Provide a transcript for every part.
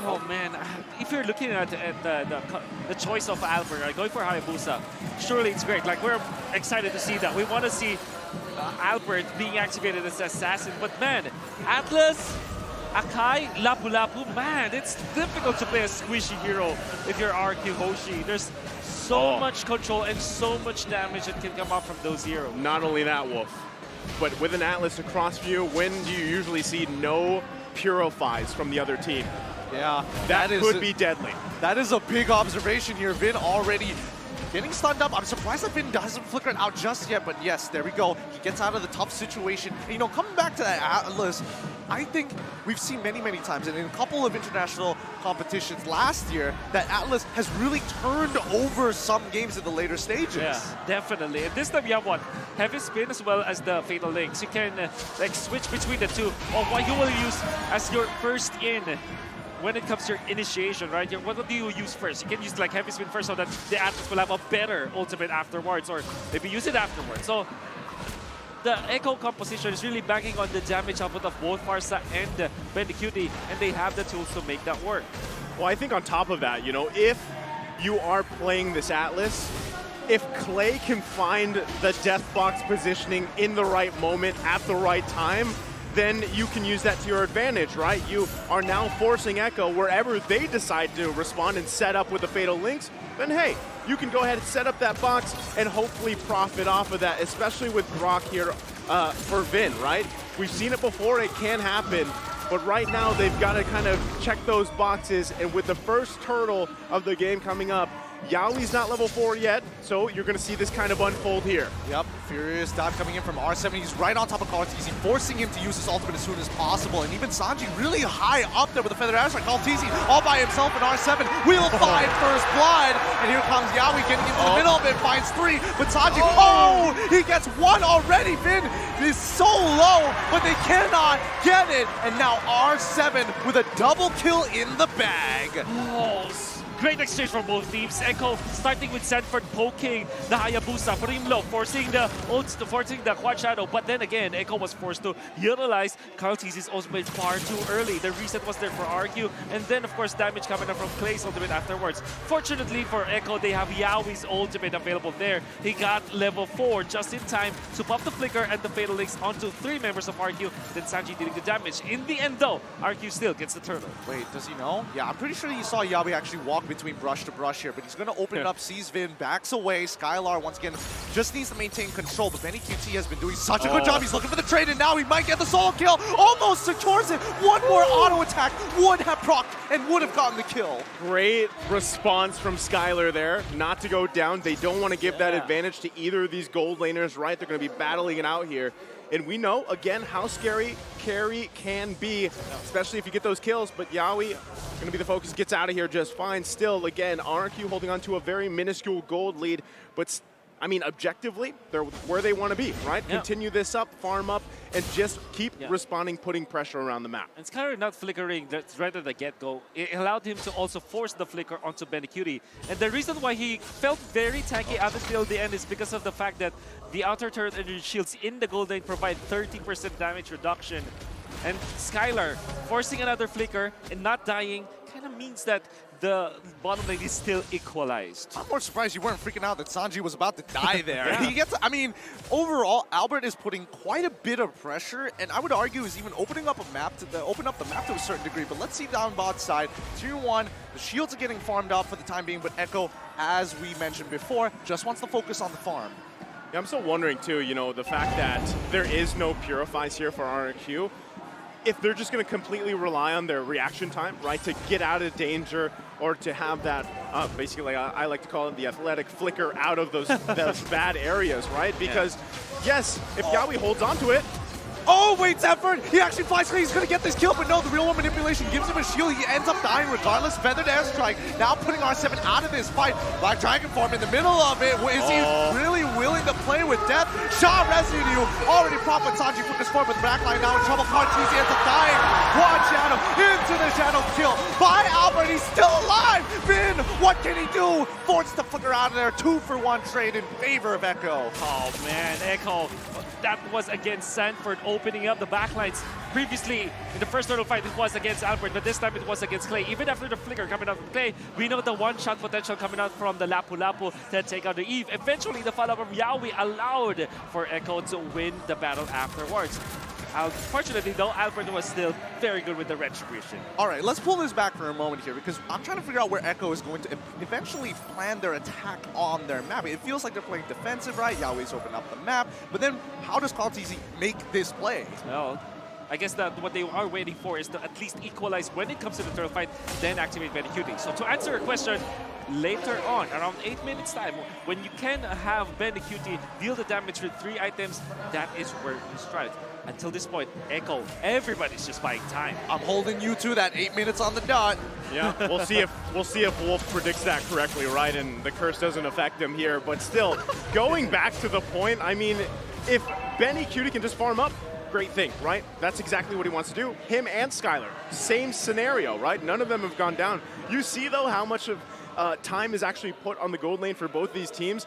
Oh man, if you're looking at the choice of Albert, right, going for Hayabusa, surely it's great. Like, we're excited to see that. We want to see Albert being activated as assassin. But man, Atlas, Akai, Lapu-Lapu, man, it's difficult to play a squishy hero if you're Rrq Hoshi. There's so much control and so much damage that can come up from those heroes. Not only that, Wolf, but with an Atlas across view, when do you usually see no purifies from the other team? Yeah, that could be deadly. That is a big observation here. Vin already getting stunned up. I'm surprised that Vin doesn't flicker it out just yet, but yes, there we go. He gets out of the tough situation. And, you know, coming back to that Atlas, I think we've seen many, many times, and in a couple of international competitions last year, that Atlas has really turned over some games in the later stages. Yeah, definitely. And this time you have what? Heavy spin as well as the Fatal Links. You can like switch between the two, or what you will use as your first in. When it comes to your initiation, right? What do you use first? You can use like heavy spin first so that the Atlas will have a better ultimate afterwards, or maybe use it afterwards. So the Echo composition is really banking on the damage output of both Farsa and Bendicuti, and they have the tools to make that work. Well, I think on top of that, you know, if you are playing this Atlas, if Clay can find the death box positioning in the right moment at the right time, then you can use that to your advantage, right? You are now forcing Echo wherever they decide to respond and set up with the Fatal Links, then hey, you can go ahead and set up that box and hopefully profit off of that, especially with Rrq here for Vin, right? We've seen it before, it can happen, but right now they've got to kind of check those boxes, and with the first turtle of the game coming up, Yaoi's not level 4 yet, so you're going to see this kind of unfold here. Yep, Furious dive coming in from R7. He's right on top of Kaltizi, forcing him to use his ultimate as soon as possible. And even Sanji really high up there with the Feathered Airstrike. Kaltizi all by himself in R7. Will find first blood. And here comes Yaoi getting into the middle of it, finds 3. But Sanji, he gets 1 already. Vin is so low, but they cannot get it. And now R7 with a double kill in the bag. Oh, great exchange from both teams. Echo starting with Sanford poking the Hayabusa, putting him low, forcing the Quad Shadow. But then again, Echo was forced to utilize Kaltizi's ultimate far too early. The reset was there for Rrq, and then of course damage coming up from Clay's ultimate afterwards. Fortunately for Echo, they have Yaoi's ultimate available there. He got level 4 just in time to pop the Flicker and the Fatal Links onto 3 members of Rrq, then Sanji dealing the damage. In the end though, Rrq still gets the turtle. Wait, does he know? Yeah, I'm pretty sure he saw Yaoi actually walk between brush to brush here, but he's going to open it up, sees Vin, backs away. Skylar, once again, just needs to maintain control, but Bendicuti has been doing such a good job. He's looking for the trade, and now he might get the solo kill. Almost secures it. One more auto attack would have procced and would have gotten the kill. Great response from Skylar there, not to go down. They don't want to give that advantage to either of these gold laners, right? They're going to be battling it out here. And we know, again, how scary carry can be, especially if you get those kills. But Yaoi, going to be the focus, gets out of here just fine. Still, again, Rrq holding on to a very minuscule gold lead. But, I mean, objectively, they're where they want to be, right? Yeah. Continue this up, farm up, and just keep responding, putting pressure around the map. And Skylar not flickering right at the get-go. It allowed him to also force the flicker onto Bendicuti. And the reason why he felt very tanky up until the end is because of the fact that the outer turret energy shields in the gold lane provide 30% damage reduction. And Skylar forcing another flicker and not dying kind of means that the bottom lane is still equalized. I'm more surprised you weren't freaking out that Sanji was about to die there. He gets, I mean, overall, Albert is putting quite a bit of pressure, and I would argue is even opening up a map to open up the map to a certain degree. But let's see down bot side, tier 1, the shields are getting farmed out for the time being, but Echo, as we mentioned before, just wants to focus on the farm. Yeah, I'm still wondering too, you know, the fact that there is no purifies here for Rrq. If they're just going to completely rely on their reaction time, right, to get out of danger or to have that, basically, I like to call it the athletic flicker out of those bad areas, right? Because, yes, if Yaoi holds on to it, oh, wait, Zephyr! He actually flies clean. He's going to get this kill, but no, the real one manipulation gives him a shield. He ends up dying regardless. Feathered Airstrike now putting R7 out of this fight. Black Dragon form in the middle of it. Is he really willing to play with death? Shaw Residue already propping Sanji from this form, but the backline now in trouble. Kartizi ends up dying. Quad Shadow into the Shadow kill by Albert. He's still alive. Vin, what can he do? Forced to flicker out of there. 2-for-1 trade in favor of Echo. Oh, man, Echo. That was against Sanford opening up the backlines. Previously, in the first turtle fight, it was against Albert, but this time it was against Clay. Even after the flicker coming out from Clay, we know the one-shot potential coming out from the Lapu Lapu to take out the Eve. Eventually, the follow-up of Yawi allowed for Echo to win the battle afterwards. Unfortunately, though, Albert was still very good with the Retribution. All right, let's pull this back for a moment here because I'm trying to figure out where Echo is going to eventually plan their attack on their map. It feels like they're playing defensive, right? Yaoi's opened up the map, but then how does xedzz make this play? Well, I guess that what they are waiting for is to at least equalize when it comes to the turtle fight, then activate Benikuti. So to answer your question, later on, around 8 minutes time, when you can have Benikuti deal the damage with 3 items, that is where you strike. Until this point, Echo, everybody's just buying time. I'm holding you to that 8 minutes on the dot. Yeah, we'll see if Wolf predicts that correctly, right? And the curse doesn't affect him here. But still, going back to the point, I mean, if Benikuti can just farm up, great thing, right? That's exactly what he wants to do. Him and Skylar, same scenario, right? None of them have gone down. You see, though, how much of time is actually put on the gold lane for both these teams.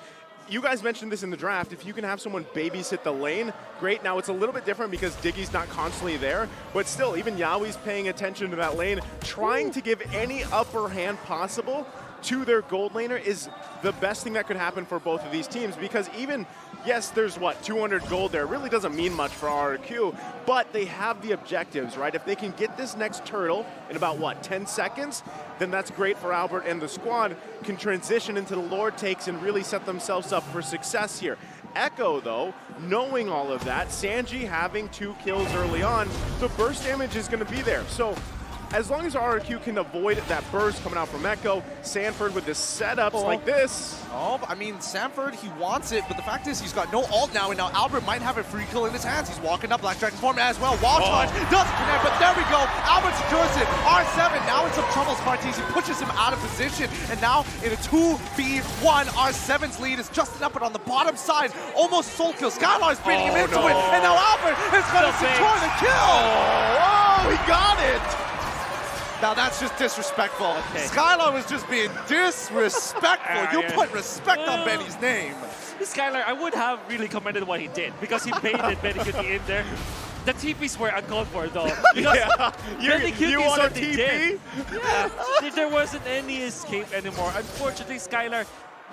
You guys mentioned this in the draft. If you can have someone babysit the lane, great. Now, it's a little bit different because Diggy's not constantly there, but still, even Yaoi's paying attention to that lane, trying to give any upper hand possible to their gold laner is the best thing that could happen for both of these teams because even, yes, there's what, 200 gold there. It really doesn't mean much for Rrq, but they have the objectives, right? If they can get this next turtle in about, what, 10 seconds, then that's great for Albert and the squad can transition into the Lord takes and really set themselves up for success here. Echo, though, knowing all of that, Sanji having 2 kills early on, the burst damage is going to be there. So as long as Rrq can avoid that burst coming out from Echo, Sanford with the setups like this. Oh, I mean, Sanford, he wants it, but the fact is he's got no ult now, and now Albert might have a free kill in his hands. He's walking up Black Dragon form as well. Wall charge doesn't connect, but there we go. Albert secures it. R7 now in some trouble. Smarties, he pushes him out of position, and now in a 2v1, R7's lead is just up and on the bottom side. Almost soul kill. Skylar is baiting him into it, and now Albert is going to secure the kill. Oh, he got it. Now that's just disrespectful. Okay. Skylar was just being disrespectful. You put respect on Benny's name. Skylar, I would have really commended what he did because he baited Benikuti in there. The TPs were uncalled for though. Because Benikuti you want a what they TP? did. Yeah, there wasn't any escape anymore. Unfortunately, Skylar,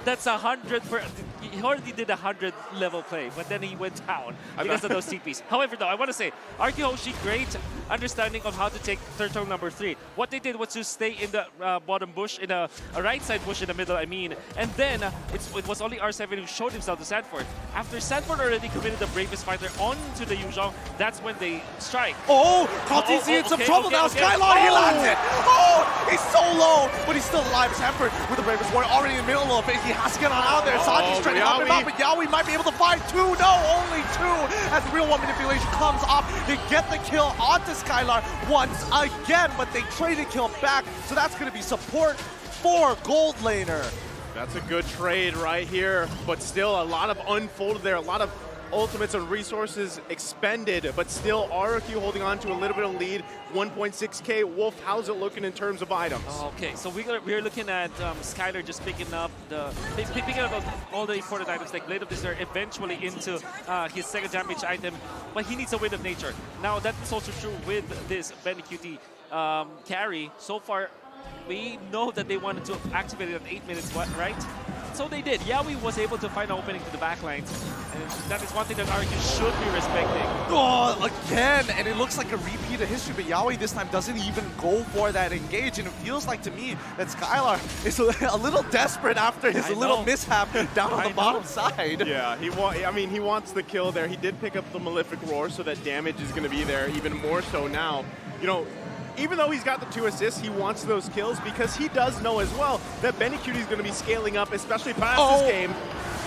that's 100 per. He already did 100 level play, but then he went down because of those TPs. However, though, I want to say, Rrq Hoshi, great understanding of how to take turtle number 3. What they did was to stay in the bottom bush, in a right side bush in the middle, I mean. And then it was only R7 who showed himself to Sanford. After Sanford already committed the bravest fighter onto the Yuzhong, that's when they strike. Oh, xedzz in some trouble now. Skylar, he lands it. Oh, he's so low, but he's still alive. Sanford with the bravest warrior already in the middle of it. He has to get on out of there. Sanji's trying to help him out, but Yaoi might be able to find 2. No, only 2. As the real one manipulation comes up, they get the kill onto Skylar once again, but they trade a kill back, so that's going to be support for gold laner. That's a good trade right here, but still a lot of unfolded there, a lot of ultimates and resources expended, but still Rrq holding on to a little bit of lead. 1.6k. Wolf, how's it looking in terms of items? Okay, so we're looking at Skylar just picking up all the important items like Blade of Desert eventually into his second damage item, but he needs a Wind of Nature. Now that is also true with this Benikuti carry. So far, we know that they wanted to activate it at 8 minutes, right? So they did. Yaoi was able to find an opening to the backlines, and that is one thing that Rrq should be respecting. Oh, again, and it looks like a repeat of history, but Yaoi this time doesn't even go for that engage, and it feels like to me that Skylar is a little desperate after his little mishap down on the bottom side. Yeah, he wants the kill there. He did pick up the Malefic Roar, so that damage is going to be there even more so now. You know, even though he's got the 2 assists, he wants those kills because he does know as well that Benikuti is going to be scaling up, especially past this game.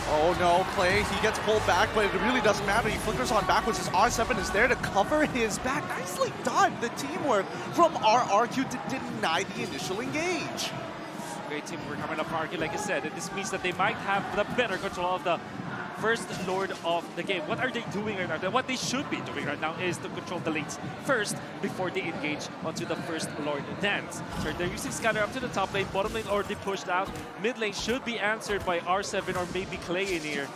Oh no, Clay, he gets pulled back, but it really doesn't matter. He flickers on backwards. His R7 is there to cover his back. Nicely done. The teamwork from Rrq to deny the initial engage. Great teamwork coming up for Rrq, like I said, and this means that they might have the better control of the first Lord of the game. What are they doing right now? What they should be doing right now is to control the lanes first before they engage onto the first Lord dance. So they're using Scatter up to the top lane, bottom lane already pushed out. Mid lane should be answered by R7 or maybe Clay in here.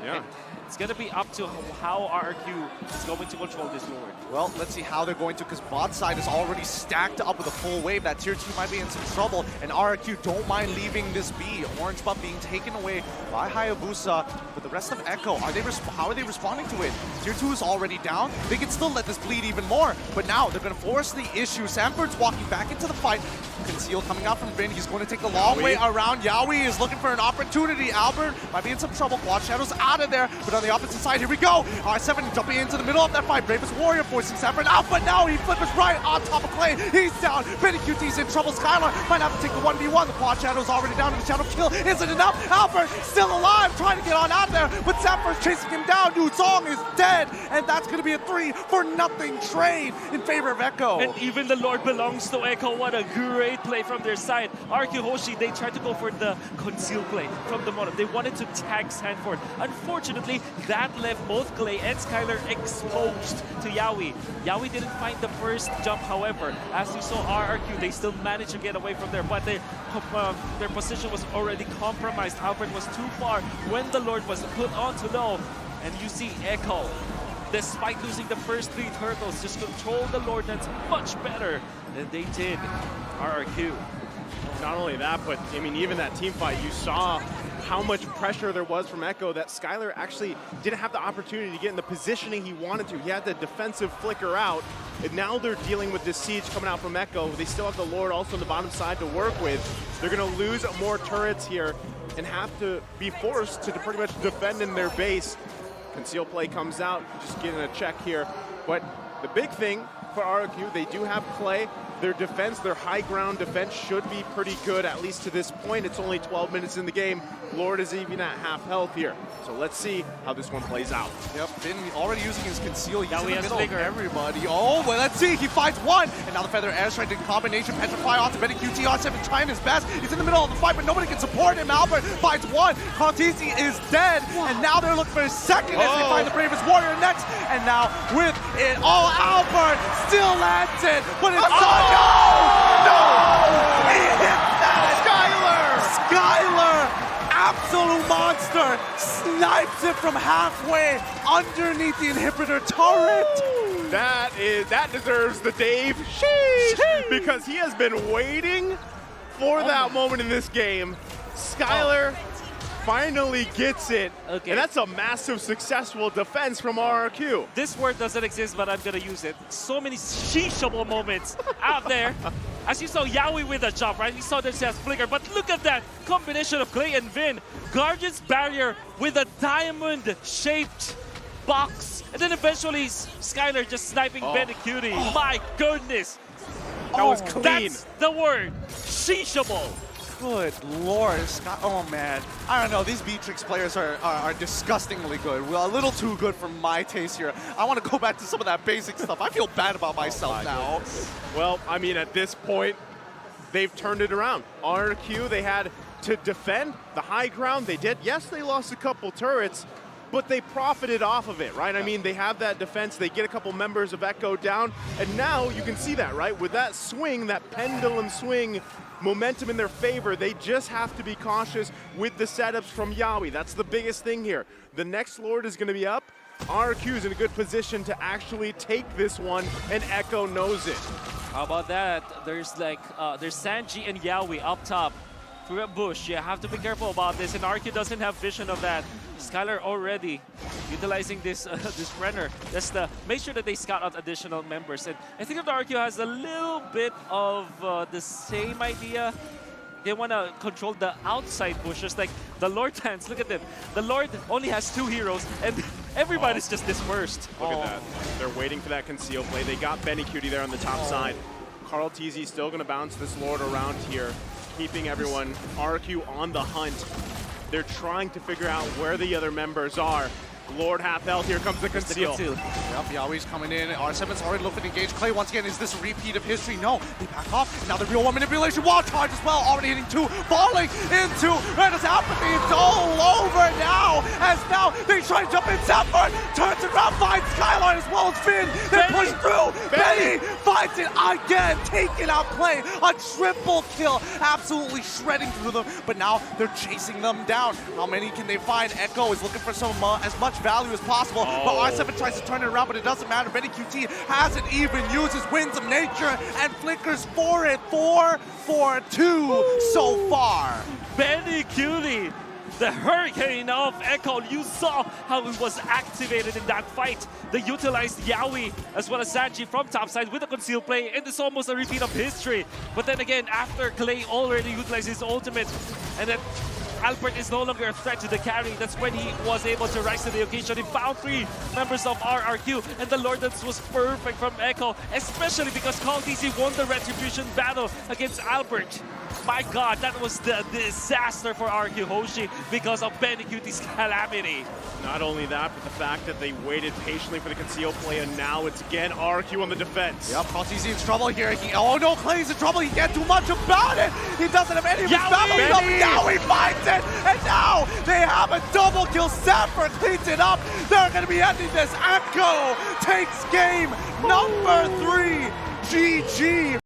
Yeah. And It's going to be up to how Rrq is going to control this Lord. Well, let's see how they're going to, because bot side is already stacked up with a full wave. That tier 2 might be in some trouble, and Rrq don't mind leaving this B. Orange buff being taken away by Hayabusa, but the rest of Echo, how are they responding to it? Tier 2 is already down. They can still let this bleed even more, but now they're going to force the issue. Sanford's walking back into the fight. Conceal coming out from Vin. He's going to take the long way around. Yaoi is looking for an opportunity. Albert might be in some trouble. Quad Shadow's out of there, but on the opposite side, here we go. R7 jumping into the middle of that fight. Bravest Warrior forcing Sanford out, but now he flippers right on top of Clay. He's down. Benny QT's in trouble. Skylar might have to take the 1v1. The Quad Shadow's already down, and the Shadow kill isn't enough. Albert still alive, trying to get on out there, but Sanford's chasing him down. Yu Song is dead, and that's going to be a 3-for-0 trade in favor of Echo. And even the Lord belongs to Echo. What a great play from their side. Rrq Hoshi, they tried to go for the conceal play from the bottom. They wanted to tag Sanford. Unfortunately, that left both Clay and Skylar exposed to Yaoi. Yaoi didn't find the first jump, however. As you saw, Rrq, they still managed to get away from there, but their position was already compromised. Albert was too far when the Lord was put on to low. And you see Echo, despite losing the first 3 turtles, just control the Lord Dance much better than they did Rrq. Not only that, but I mean, even that team fight, you saw how much pressure there was from Echo that Skylar actually didn't have the opportunity to get in the positioning he wanted to. He had the defensive flicker out, and now they're dealing with this siege coming out from Echo. They still have the Lord also on the bottom side to work with. They're going to lose more turrets here and have to be forced to pretty much defend in their base. Conceal play comes out, just getting a check here. But the big thing for Rrq, they do have Clay. Their defense, their high ground defense should be pretty good, at least to this point. It's only 12 minutes in the game. Lord is even at half health here. So let's see how this one plays out. Yep, Finn already using his conceal. He's Now in he the has middle of Flicker. everybody. Oh, well, let's see. He fights one. And now the Feather Airstrike in combination. Petrify onto Benny QT. R7 trying his best. He's in the middle of the fight, but nobody can support him. Albert fights one. Cartesi is dead. And now they're looking for a second as they find the Bravest Warrior next. And now with it all, Albert still lands it. But it's no! He hits that! Skylar! Absolute monster! Snipes it from halfway underneath the inhibitor turret! That deserves the Dave sheesh, because he has been waiting for that moment in this game. Skylar finally gets it, Okay. and that's a massive successful defense from Rrq. This word doesn't exist, but I'm gonna use it. So many sheeshable moments out there. As you saw Yaoi with a jump, right? You saw this as Flicker, but look at that combination of Clay and Vin. Guardian's Barrier with a diamond-shaped box. And then eventually Skylar just sniping Benny Cutie. My goodness. That was clean. That's the word. Sheeshable. Good lord, oh man. I don't know, these Beatrix players are disgustingly good. Well, a little too good for my taste here. I want to go back to some of that basic stuff. I feel bad about myself now. Well, I mean, at this point, they've turned it around. Rrq, they had to defend the high ground. They did. Yes, they lost a couple turrets, but they profited off of it, right? I mean, they have that defense. They get a couple members of Echo down, and now you can see that, right? With that swing, that pendulum swing, momentum in their favor, they just have to be cautious with the setups from Yaoi. That's the biggest thing here. The next Lord is going to be up. Rrq is in a good position to actually take this one, and Echo knows it. How about that? There's Sanji and Yaoi up top. Through a bush, you have to be careful about this, and Rrq doesn't have vision of that. Skylar already utilizing this this Renner. Just make sure that they scout out additional members. And I think that Rrq has a little bit of the same idea. They want to control the outside bushes, like the Lord Dance. Look at them. The Lord only has 2 heroes, and everybody's just dispersed. Look at that. They're waiting for that conceal play. They got Benny Cutie there on the top side. Carl TZ still going to bounce this Lord around here, keeping everyone, Rrq on the hunt. They're trying to figure out where the other members are. Lord half health, here comes the conceal. Yep, Yaoi's coming in. R7's already looking to engage Clay once again. Is this a repeat of history? No, they back off. Now the real one manipulation, wall charge as well. Already hitting 2, falling into Rena's apathy. It's all over now. As now they try to jump in. Sanford turns around, finds Skylar as well as Finn. They push through. Benny finds it again, taking out Clay. A triple kill, absolutely shredding through them. But now they're chasing them down. How many can they find? Echo is looking for some as much value as possible. But R7 tries to turn it around, but it doesn't matter. Benny QT hasn't even used his Winds of Nature and flickers for it. 4 for 2 so far. Benny QT, the hurricane of Echo. You saw how it was activated in that fight. They utilized Yaoi as well as Sanji from topside with a concealed play, and it's almost a repeat of history. But then again, after Clay already utilized his ultimate, and then Albert is no longer a threat to the carry, that's when he was able to rise to the occasion. He found 3 members of Rrq, and the Lord Dance was perfect from Echo, especially because Call TC won the Retribution battle against Albert. My God, that was the disaster for Rrq Hoshi because of Benny QT's calamity. Not only that, but the fact that they waited patiently for the conceal play, and now it's again Rrq on the defense. Yep, Call's in trouble here. Oh no, Clay's in trouble. He can't do much about it. He doesn't have any of his battle up. Now he finds it, and now they have a double kill. Sanford cleans it up. They're going to be ending this. Echo takes game number 3. GG.